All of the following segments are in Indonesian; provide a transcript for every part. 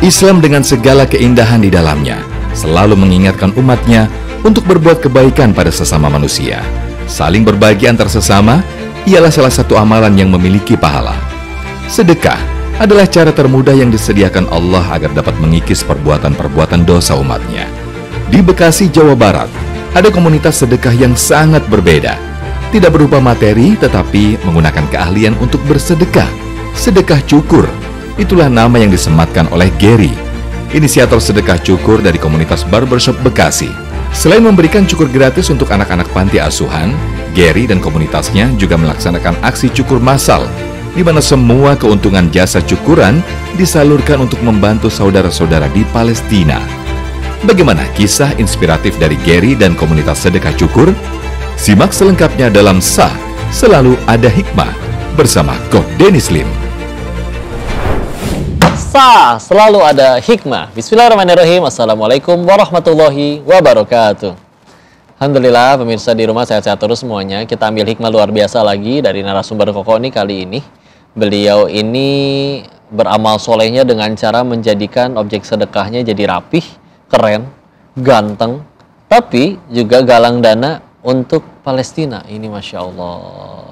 Islam dengan segala keindahan di dalamnya selalu mengingatkan umatnya untuk berbuat kebaikan pada sesama manusia. Saling berbagi antar sesama ialah salah satu amalan yang memiliki pahala. Sedekah adalah cara termudah yang disediakan Allah agar dapat mengikis perbuatan-perbuatan dosa umatnya. Di Bekasi, Jawa Barat, ada komunitas sedekah yang sangat berbeda. Tidak berupa materi, tetapi menggunakan keahlian untuk bersedekah. Sedekah cukur, itulah nama yang disematkan oleh Gary, inisiator sedekah cukur dari komunitas Barbershop Bekasi. Selain memberikan cukur gratis untuk anak-anak panti asuhan, Gary dan komunitasnya juga melaksanakan aksi cukur massal, di mana semua keuntungan jasa cukuran disalurkan untuk membantu saudara-saudara di Palestina. Bagaimana kisah inspiratif dari Gary dan komunitas sedekah cukur? Simak selengkapnya dalam Sah Selalu Ada Hikmah bersama Coach Dennis Lim. Sah Selalu Ada Hikmah. Bismillahirrahmanirrahim. Assalamualaikum warahmatullahi wabarakatuh. Alhamdulillah pemirsa di rumah sehat-sehat terus semuanya. Kita ambil hikmah luar biasa lagi dari narasumber Koko ini kali ini. Beliau ini beramal solehnya dengan cara menjadikan objek sedekahnya jadi rapih, keren, ganteng, tapi juga galang dana untuk Palestina. Ini Masya Allah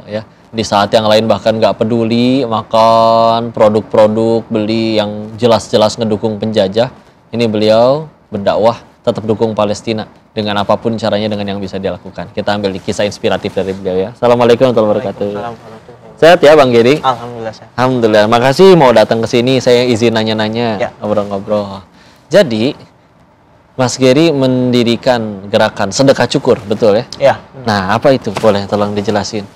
ya. Di saat yang lain bahkan nggak peduli makan produk-produk beli yang jelas-jelas ngedukung penjajah. Ini beliau berdakwah tetap dukung Palestina dengan apapun caranya, dengan yang bisa dilakukan. Kita ambil kisah inspiratif dari beliau ya. Assalamualaikum warahmatullahi wabarakatuh. Sehat ya Bang Giri? Alhamdulillah sehat. Alhamdulillah. Makasih mau datang ke sini. Saya izin nanya-nanya, ngobrol-ngobrol. Jadi Mas Gary mendirikan gerakan sedekah cukur, betul ya? Ya. Nah, apa itu? Boleh tolong dijelasin.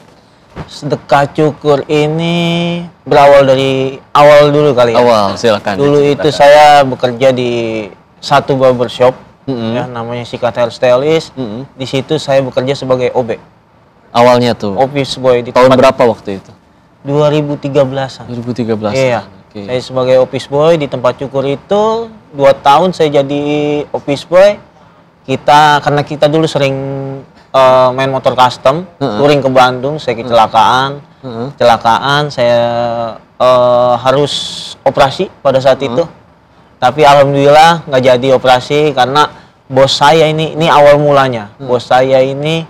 Sedekah cukur ini berawal dari awal dulu kali ya. Awal, silakan. Dulu itu saya bekerja di satu barbershop, ya, namanya Sikat Hairstylist. Di situ saya bekerja sebagai OB. Awalnya tuh? Office boy. Di tahun berapa waktu itu? 2013-an. 2013. Iya. Okay. Saya sebagai office boy di tempat cukur itu 2 tahun saya jadi office boy. Karena kita dulu sering main motor custom, touring ke Bandung, saya kecelakaan. Kecelakaan, saya harus operasi pada saat itu. Tapi alhamdulillah nggak jadi operasi karena bos saya ini awal mulanya. Bos saya ini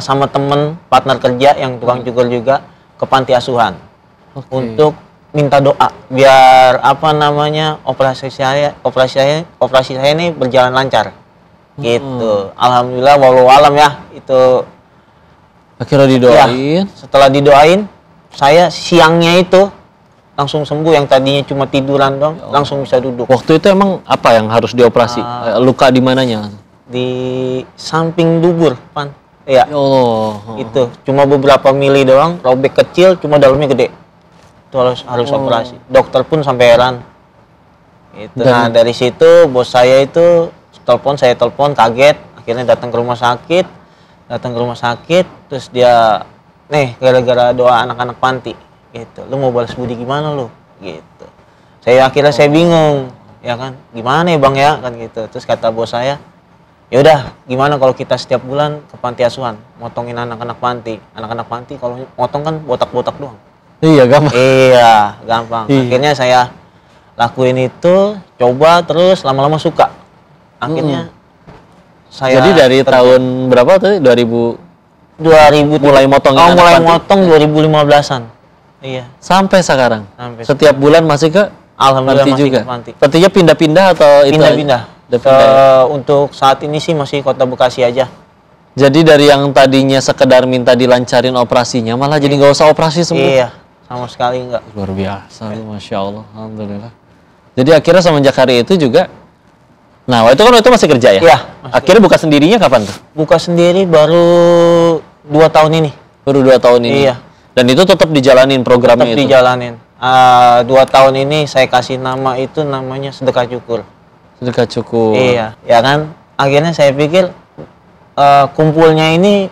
sama temen partner kerja yang tukang cukur juga ke panti asuhan untuk minta doa biar operasi saya ini berjalan lancar. Gitu. Alhamdulillah walau alam ya itu. Akhirnya didoain. Ya, setelah didoain, saya siangnya itu langsung sembuh, yang tadinya cuma tiduran dong, langsung bisa duduk. Waktu itu emang apa yang harus dioperasi? Luka di mananya? Di samping dubur, Pan. Iya. Ya Allah. Itu cuma beberapa mili doang, robek kecil, cuma dalamnya gede. Itu harus operasi. Dokter pun sampai heran. Itu. Nah, dari situ bos saya itu saya telepon kaget, akhirnya datang ke rumah sakit, terus dia, gara-gara doa anak-anak panti, gitu. Lu mau balas budi gimana lu? Gitu. Akhirnya saya bingung, ya kan, gimana ya Bang ya, kan gitu. Terus kata bos saya, yaudah, gimana kalau kita setiap bulan ke panti asuhan, motongin anak-anak panti kalau motong kan botak-botak doang. Iya, gampang. Iya, gampang. Akhirnya saya lakuin itu, coba terus lama-lama suka. Akhirnya saya. Jadi dari tahun berapa tuh? 2000 mulai motongin anak mulai panti? motong 2015-an. Iya. Sampai sekarang. Setiap bulan masih ke alhamdulillah panti masih juga. ke panti. Pantinya pindah-pindah atau pindah-pindah. Untuk saat ini sih masih Kota Bekasi aja. Jadi dari yang tadinya sekedar minta dilancarin operasinya malah jadi nggak usah operasi semua. Iya, sama sekali enggak. Luar biasa, Masya Allah, alhamdulillah. Jadi akhirnya semenjak hari itu juga. Nah, itu masih kerja ya? Iya. Akhirnya buka sendirinya kapan tuh? Buka sendiri baru 2 tahun ini. Baru 2 tahun ini? Iya. Dan itu tetap dijalanin programnya tetap itu? Tetap dijalanin. 2 tahun ini saya kasih nama itu namanya sedekah cukur. Sedekah cukur. Iya, ya kan? Akhirnya saya pikir kumpulnya ini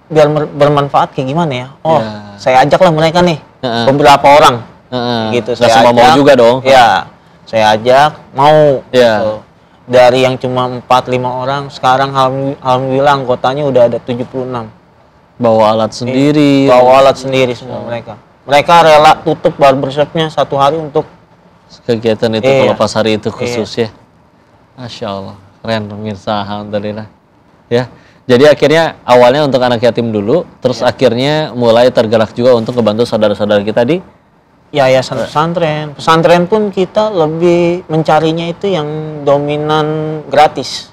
biar bermanfaat kayak gimana ya? Oh, saya ajaklah mereka nih, beberapa orang. Gitu. Saya ajak, mau juga dong? Ya, saya ajak, mau. Gitu. Dari yang cuma 4-5 orang, sekarang alhamdulillah anggotanya udah ada 76. Bawa alat sendiri. Bawa alat sendiri semua mereka. Mereka rela tutup barbershopnya 1 hari untuk kegiatan itu Iya. kalau pas hari itu khusus ya. Masya Allah, keren pemirsa, alhamdulillah. Ya, jadi akhirnya awalnya untuk anak yatim dulu, terus akhirnya mulai tergerak juga untuk membantu saudara-saudara kita di Yayasan pesantren. Pesantren pun kita lebih mencarinya itu yang dominan gratis.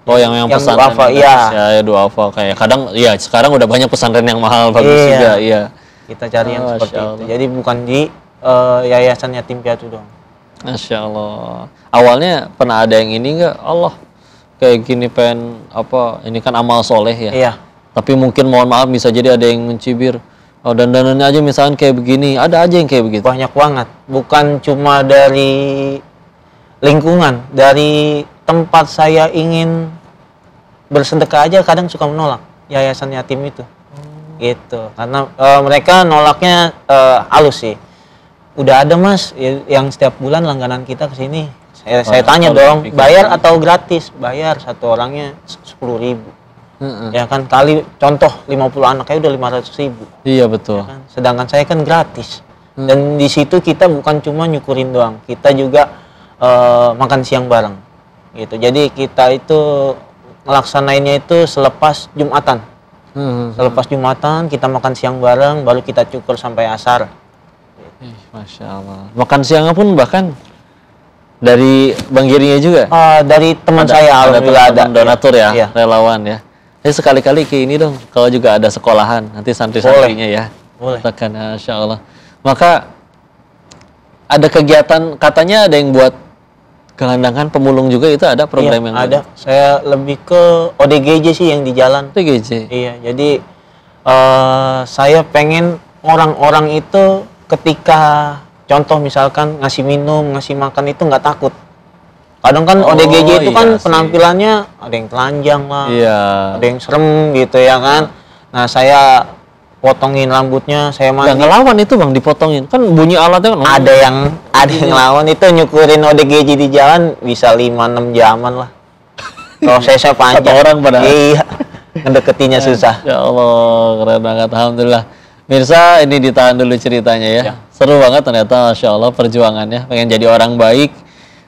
oh yang pesantren duafa, yang iya. gratis, ya duafa kayak kadang ya sekarang udah banyak pesantren yang mahal bagus Iya. juga, iya. Kita cari yang Oh, seperti Masya itu. Allah. Jadi bukan di Yayasan Yatim Piatu dong. Masya Allah. Awalnya pernah ada yang ini nggak? Allah kayak gini pengen apa? Ini kan amal soleh ya. Iya. Tapi mungkin mohon maaf bisa jadi ada yang mencibir. Oh dandanannya aja misalkan kayak begini. Ada aja yang kayak begitu. Banyak banget. Bukan cuma dari lingkungan, dari tempat saya ingin bersedekah aja kadang suka menolak yayasan yatim itu. Gitu. Karena mereka nolaknya halus sih. Udah ada mas yang setiap bulan langganan kita ke sini. Saya tanya dong, bayar atau gratis? Bayar, satu orangnya 10.000. Ya kan, kali contoh 50 anaknya udah 500.000. Iya betul. Kan? Sedangkan saya kan gratis. Dan di situ kita bukan cuma nyukurin doang, kita juga makan siang bareng. Gitu. Jadi kita itu ngelaksanainnya itu selepas Jumatan. Selepas Jumatan kita makan siang bareng, baru kita cukur sampai asar. Masya Allah. Makan siangnya pun bahkan dari Bang Girinya juga. Dari teman saya, alhamdulillah ada. teman donatur ya, Iya. relawan ya. Sekali-kali ke ini dong, kalau juga ada sekolahan, nanti santri-santrinya ya. Boleh. Tekan, Masya Allah. Maka ada kegiatan, katanya ada yang buat gelandangan pemulung juga, itu ada program Iya, yang ada. Saya lebih ke ODGJ sih yang di jalan. TGJ. Iya, jadi saya pengen orang-orang itu ketika contoh misalkan ngasih minum, ngasih makan itu nggak takut. Kadang kan ODGJ itu kan iya sih. penampilannya ada yang telanjang lah, Iya. ada yang serem gitu ya kan. Nah saya potongin rambutnya, saya Nggak mandi. ngelawan itu Bang, dipotongin. Kan bunyi alatnya kan. Ada yang lawan itu nyukurin ODGJ di jalan bisa 5-6 jaman lah. Prosesnya panjang. Satu orang padahal. Iya. Ngedeketinya susah. Ya Allah, keren banget. Alhamdulillah. Mirsa, ini ditahan dulu ceritanya ya. Seru banget ternyata, Masya Allah, perjuangannya. Pengen jadi orang baik.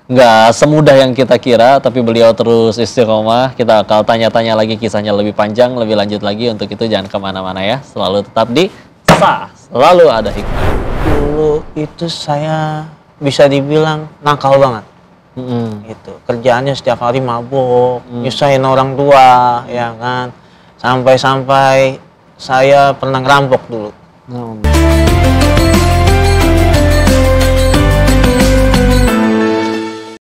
Nggak semudah yang kita kira, tapi beliau terus istiqomah. Kita akan tanya-tanya lagi kisahnya lebih panjang, lebih lanjut lagi. Untuk itu jangan kemana-mana ya. Selalu tetap di Sah. Selalu ada hikmah. Dulu itu saya bisa dibilang nakal banget. Gitu. Kerjaannya setiap hari mabuk, nyusahin orang tua, ya kan. Sampai-sampai saya pernah ngerampok dulu.